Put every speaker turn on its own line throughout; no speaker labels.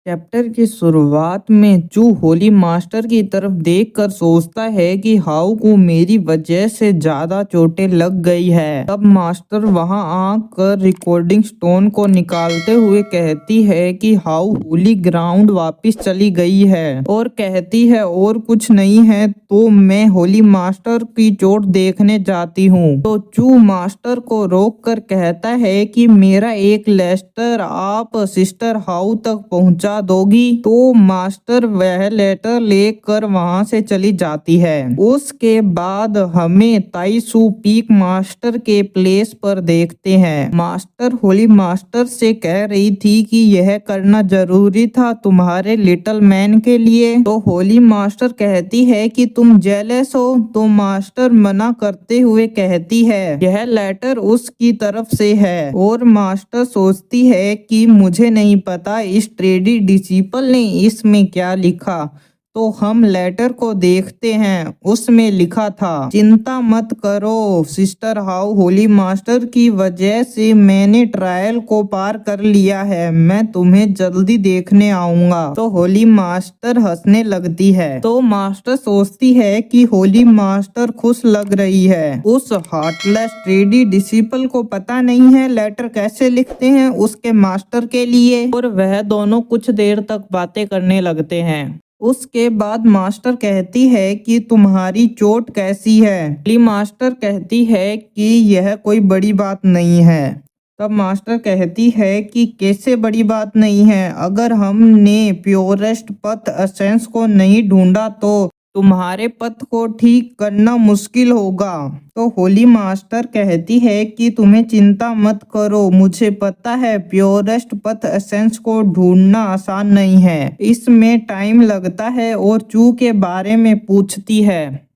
Chapter की शुरुआत में चू होली मास्टर की तरफ देखकर सोचता है कि हाउ को मेरी वजह से ज्यादा चोटें लग गई है। तब मास्टर वहां आकर रिकॉर्डिंग स्टोन को निकालते हुए कहती है कि हाउ होली ग्राउंड वापस चली गई है और कहती है और कुछ नहीं है तो मैं होली मास्टर की चोट देखने जाती हूँ। तो चू मास्टर को रोक कर कहता है कि मेरा एक लेस्टर आप सिस्टर हाउ तक पहुँचा दोगी। तो मास्टर वह लेटर लेकर वहां से चली जाती है। उसके बाद हमें ताइसू पीक मास्टर के प्लेस पर देखते हैं। मास्टर होली मास्टर से कह रही थी कि यह करना जरूरी था तुम्हारे लिटिल मैन के लिए। तो होली मास्टर कहती है कि तुम जेलस हो। तो मास्टर मना करते हुए कहती है यह लेटर उसकी तरफ से है और मास्टर सोचती है कि मुझे नहीं पता इस ट्रेडी डिसिपल ने इसमें क्या लिखा। तो हम लेटर को देखते हैं। उसमें लिखा था चिंता मत करो सिस्टर हाउ होली मास्टर की वजह से मैंने ट्रायल को पार कर लिया है। मैं तुम्हें जल्दी देखने आऊंगा। तो होली मास्टर हंसने लगती है। तो मास्टर सोचती है कि होली मास्टर खुश लग रही है। उस हार्टलेस ट्रेडी डिसिपल को पता नहीं है लेटर कैसे लिखते हैं उसके मास्टर के लिए और वह दोनों कुछ देर तक बातें करने लगते हैं। उसके बाद मास्टर कहती है कि तुम्हारी चोट कैसी है। ली मास्टर कहती है कि यह कोई बड़ी बात नहीं है। तब मास्टर कहती है कि कैसे बड़ी बात नहीं है, अगर हमने प्योरेस्ट पथ एसेंस को नहीं ढूंढा तो तुम्हारे पथ को ठीक करना मुश्किल होगा। तो होली मास्टर कहती है कि तुम्हें चिंता मत करो, मुझे पता है प्योरेस्ट पथ एसेंस को ढूंढना आसान नहीं है, इसमें टाइम लगता है और चू के बारे में पूछती है।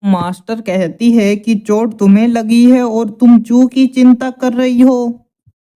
मास्टर कहती है कि चोट तुम्हें लगी है और तुम चू की चिंता कर रही हो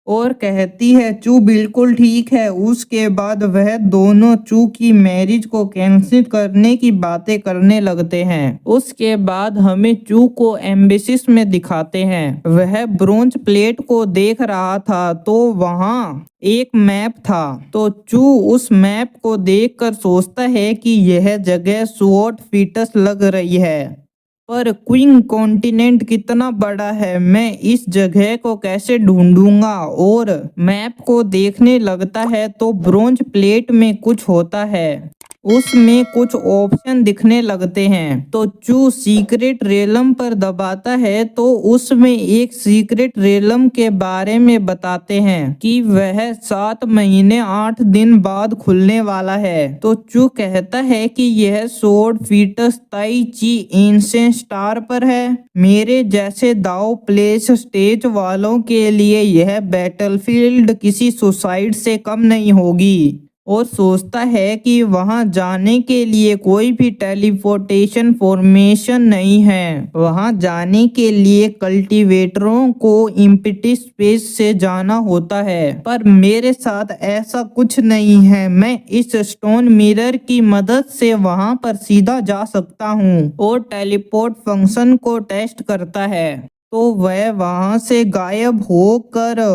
और कहती है चू बिल्कुल ठीक है। उसके बाद वह दोनों चू की मैरिज को कैंसिल करने की बातें करने लगते हैं। उसके बाद हमें चू को एम्बेसिस में दिखाते हैं। वह ब्रोंज प्लेट को देख रहा था तो वहाँ एक मैप था। तो चू उस मैप को देखकर सोचता है कि यह जगह स्वॉट फीटस लग रही है, पर क्वीन कॉन्टिनेंट कितना बड़ा है, मैं इस जगह को कैसे ढूंढूंगा। और मैप को देखने लगता है तो ब्रोंज प्लेट में कुछ होता है, उसमें कुछ ऑप्शन दिखने लगते हैं। तो चू सीक्रेट रेलम पर दबाता है तो उसमें एक सीक्रेट रेलम के बारे में बताते हैं कि वह 7 महीने 8 दिन बाद खुलने वाला है। तो चू कहता है कि यह स्वॉर्ड फीटस ताई ची एंशिएंट स्टार पर है। मेरे जैसे दाव प्लेस स्टेज वालों के लिए यह बैटलफील्ड किसी सुसाइड से कम नहीं होगी और सोचता है कि वहां जाने के लिए कोई भी टेलीपोर्टेशन फॉर्मेशन नहीं है। वहां जाने के लिए कल्टीवेटरों को इम्पिटी स्पेस से जाना होता है, पर मेरे साथ ऐसा कुछ नहीं है। मैं इस स्टोन मिरर की मदद से वहां पर सीधा जा सकता हूं और टेलीपोर्ट फंक्शन को टेस्ट करता है। तो वह वहां से गायब होकर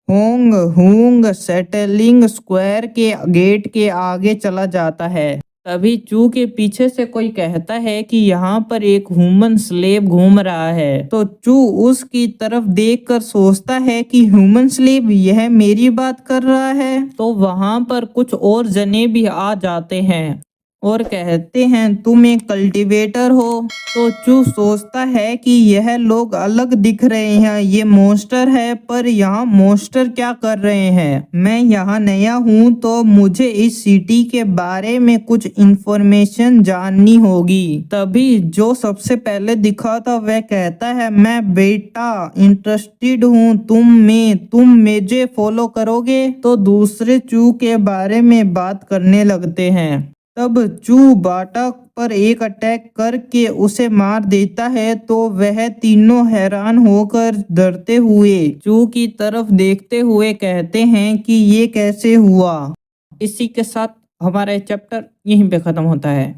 होंग हुंग सेटलिंग स्क्वायर के गेट के आगे चला जाता है। तभी चू के पीछे से कोई कहता है कि यहाँ पर एक ह्यूमन स्लेव घूम रहा है। तो चू उसकी तरफ देखकर सोचता है कि ह्यूमन स्लेव यह मेरी बात कर रहा है। तो वहां पर कुछ और जने भी आ जाते हैं और कहते हैं तुम एक कल्टीवेटर हो। तो चू सोचता है कि यह लोग अलग दिख रहे हैं, ये मॉन्स्टर है, पर यहाँ मॉन्स्टर क्या कर रहे हैं। मैं यहाँ नया हूँ तो मुझे इस सिटी के बारे में कुछ इंफॉर्मेशन जाननी होगी। तभी जो सबसे पहले दिखा था वह कहता है मैं बेटा इंटरेस्टेड हूँ तुम मुझे फॉलो करोगे। तो दूसरे चू के बारे में बात करने लगते हैं। तब चू बाटा पर एक अटैक करके उसे मार देता है। तो वह तीनों हैरान होकर डरते हुए चू की तरफ देखते हुए कहते हैं कि ये कैसे हुआ। इसी के साथ हमारा चैप्टर यहीं पे खत्म होता है।